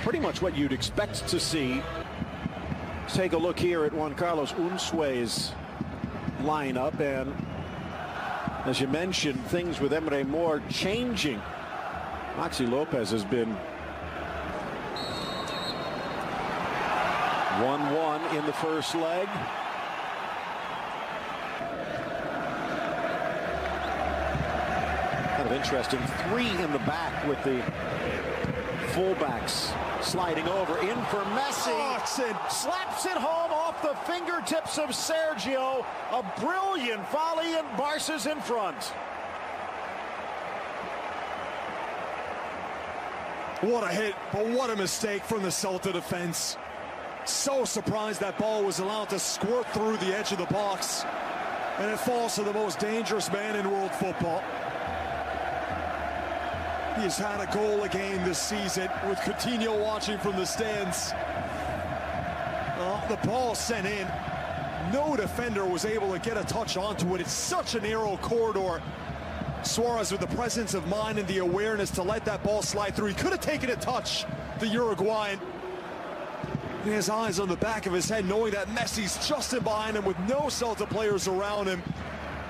pretty much what you'd expect to see. Let's take a look here at Juan Carlos Unzue's lineup, and as you mentioned, things with Emre Mor changing. Maxi Lopez has been 1-1 in the first leg. Kind of interesting. 3 in the back with the fullbacks sliding over. In for Messi. Slaps it home off the fingertips of Sergio. A brilliant volley, and Barca's in front. What a hit, but what a mistake from the Sельta defense. So surprised that ball was allowed to squirt through the edge of the box, and it falls to the most dangerous man in world football. He's had a goal a game this season, with Coutinho watching from the stands. The ball sent in. No defender was able to get a touch onto it. It's such a narrow corridor. Suarez with the presence of mind and the awareness to let that ball slide through. He could have taken a touch, the Uruguayan. He has eyes on the back of his head, knowing that Messi's just in behind him with no Sельta players around him.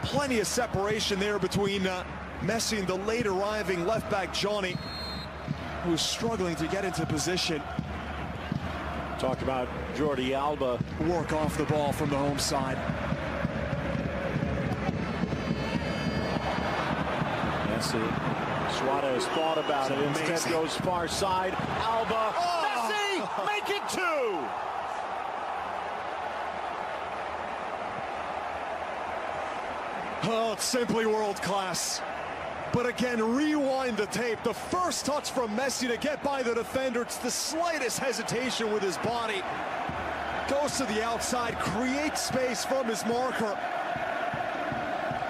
Plenty of separation there between Messi and the late arriving left back Johnny, who's struggling to get into position. Talked about Jordi Alba. Work off the ball from the home side. Messi. Suarez thought about it. Instead goes far side. Alba. Messi! Make it 2! Oh, it's simply world class. But again, rewind the tape. The first touch from Messi to get by the defender. It's the slightest hesitation with his body. Goes to the outside, creates space from his marker.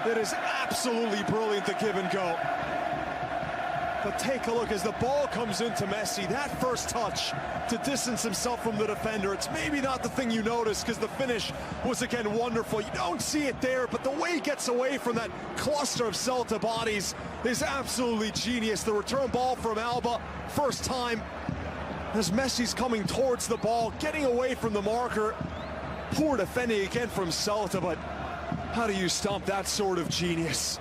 That is absolutely brilliant to give and go. But take a look as the ball comes into Messi. That first touch to distance himself from the defender. It's maybe not the thing you notice because the finish was again wonderful. You don't see it there, but the way he gets away from that cluster of Sельta bodies is absolutely genius. The return ball from Alba, first time, as Messi's coming towards the ball, getting away from the marker. Poor defending again from Sельta, but how do you stop that sort of genius?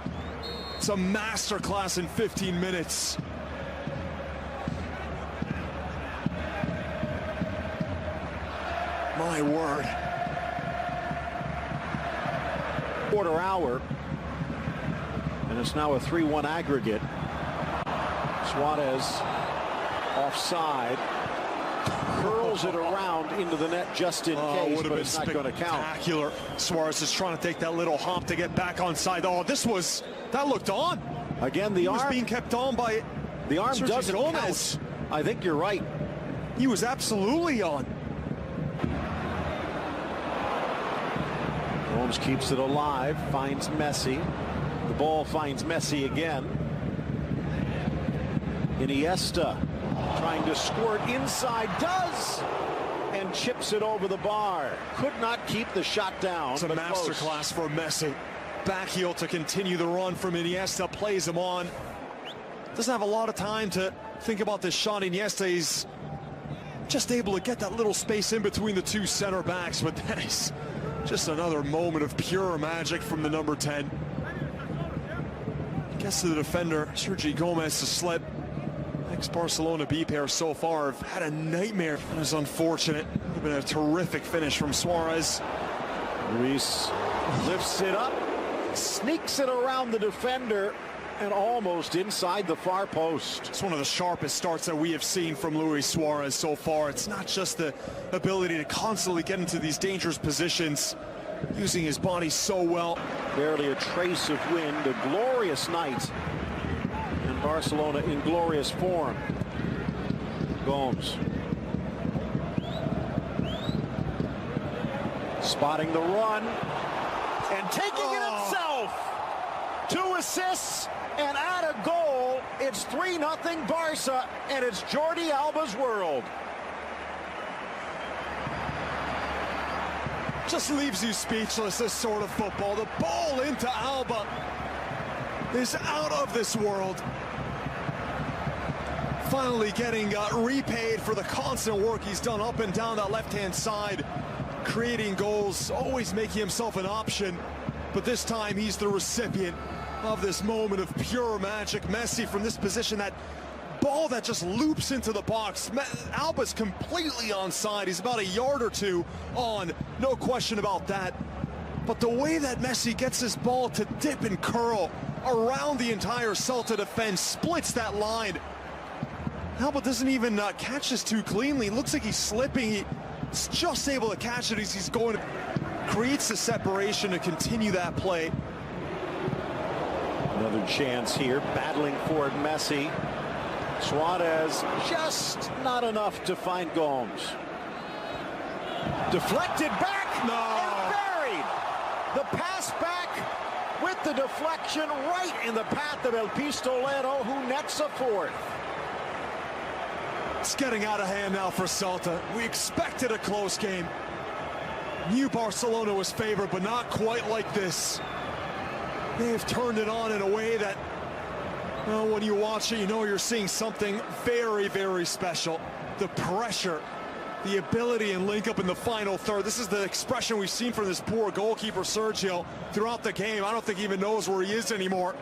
It's a masterclass in 15 minutes. My word. Quarter hour, and it's now a 3-1 aggregate. Suarez offside, curls it around into the net just in case, but it's not going to count. Spectacular. Suarez is trying to take that little hop to get back onside. Oh, that looked on. Again, the arm was being kept on by the arm Sergio doesn't Gomez. count. I think you're right. He was absolutely on. Holmes keeps it alive, finds Messi. The ball finds Messi again. Iniesta trying to squirt inside, does, and chips it over the bar. Could not keep the shot down. It's a masterclass for Messi. Back heel to continue the run from Iniesta, plays him on. Doesn't have a lot of time to think about this shot. Iniesta is just able to get that little space in between the two center backs, but that is just another moment of pure magic from the number 10. Gets to the defender, Sergio Gomez, to slip. Ex-Barcelona B pair so far have had a nightmare. That is unfortunate. It's been a terrific finish from Suarez. Luis lifts it up, sneaks it around the defender, and almost inside the far post. It's one of the sharpest starts that we have seen from Luis Suarez so far. It's not just the ability to constantly get into these dangerous positions, using his body so well. Barely a trace of wind, a glorious night. And Barcelona in glorious form. Gomes. Spotting the run. And taking it himself. 2 assists and add a goal. It's 3-0 Barca, and it's Jordi Alba's world. Just leaves you speechless, this sort of football. The ball into Alba is out of this world. finally getting repaid for the constant work he's done up and down that left-hand side, creating goals, always making himself an option, but this time he's the recipient of this moment of pure magic. Messi from this position, that ball that just loops into the box. Alba's completely onside. He's about a yard or two on, no question about that. But the way that Messi gets this ball to dip and curl around the entire Sельta defense, splits that line. Alba doesn't even catch this too cleanly. Looks like he's slipping. He's just able to catch it as he's going. Creates the separation to continue that play. Another chance here, battling for it, Messi. Suarez just not enough to find Gomes. Deflected back, no, and buried. The pass back with the deflection right in the path of El Pistolero, who nets a fourth. It's getting out of hand now for Sельta. We expected a close game. Knew Barcelona was favored, but not quite like this. They've turned it on in a way that, well, when you watch it, you know you're seeing something very, very special. The pressure, the ability and link up in the final third. This is the expression we've seen from this poor goalkeeper, Sergio, throughout the game. I don't think he even knows where he is anymore.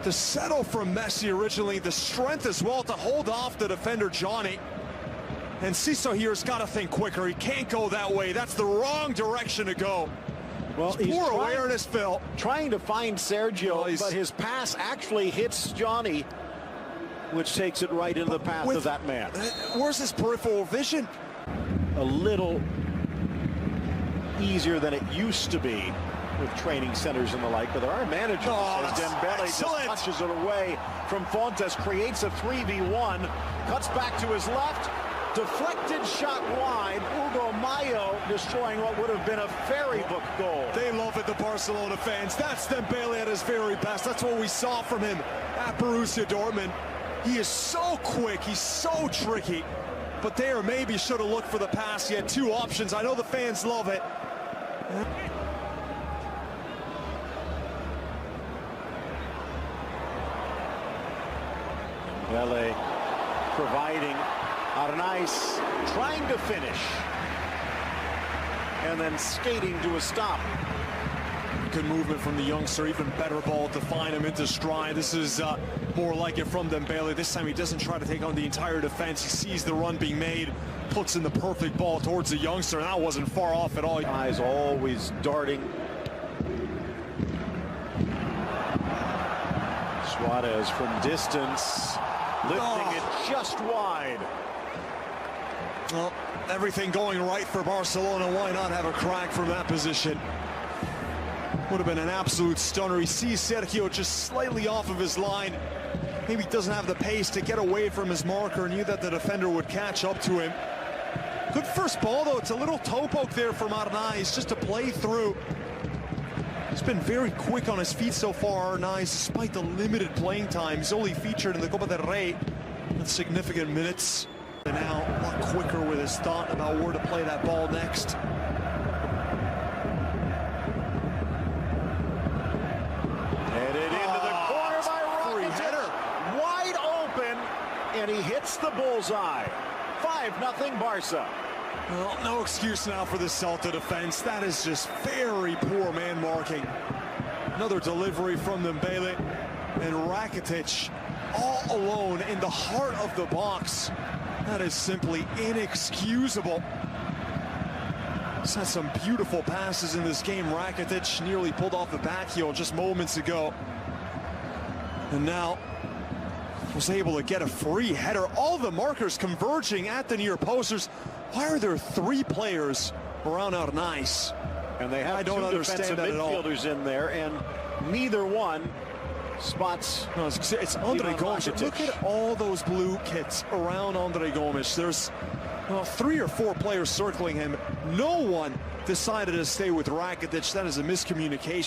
To settle from Messi originally, the strength as well to hold off the defender, Johnny. And Ciso here's got to think quicker. He can't go that way. That's the wrong direction to go. Well, he's poor awareness, Phil. Trying to find Sergio, but his pass actually hits Johnny, which takes it right into the path of that man. Where's his peripheral vision? A little easier than it used to be with training centers and the like, but there are managers. As Dembele just touches it away from Fontes, creates a 3v1, cuts back to his left, deflected shot wide. Hugo Mayo destroying what would have been a fairy book goal. They love it, the Barcelona fans. That's Dembele at his very best. That's what we saw from him at Borussia Dortmund. He is so quick, he's so tricky, but there maybe should have looked for the pass. He had two options. I know the fans love it. Dembele providing. Arnaiz trying to finish and then skating to a stop. Good movement from the youngster, even better ball to find him into stride. This is more like it from Dembele. This time he doesn't try to take on the entire defense. He sees the run being made, puts in the perfect ball towards the youngster, and that wasn't far off at all. Eyes always darting. Suarez from distance, lifting it just wide. Well, everything going right for Barcelona. Why not have a crack from that position? Would have been an absolute stunner. He sees Sergio just slightly off of his line. Maybe he doesn't have the pace to get away from his marker. Knew that the defender would catch up to him. Good first ball, though. It's a little toe poke there from Arnaiz just to play through. He's been very quick on his feet so far, Arnaiz, despite the limited playing time. He's only featured in the Copa del Rey with significant minutes. And now a lot quicker with his thought about where to play that ball next. Headed into the corner by free header. Wide open, and he hits the bullseye. 5-0 Barca. Well, no excuse now for the Sельta defense. That is just very poor man marking. Another delivery from Dembele, and Rakitic all alone in the heart of the box. That is simply inexcusable. He's had some beautiful passes in this game. Rakitic nearly pulled off the back heel just moments ago. And now was able to get a free header. All the markers converging at the near posters. Why are there three players around Arnaiz? And they have two defensive midfielders in there, and neither one spots. No, it's Andre Gomes. Look at all those blue kits around Andre Gomes. There's, well, 3 or 4 players circling him. No one decided to stay with Rakitic. That is a miscommunication.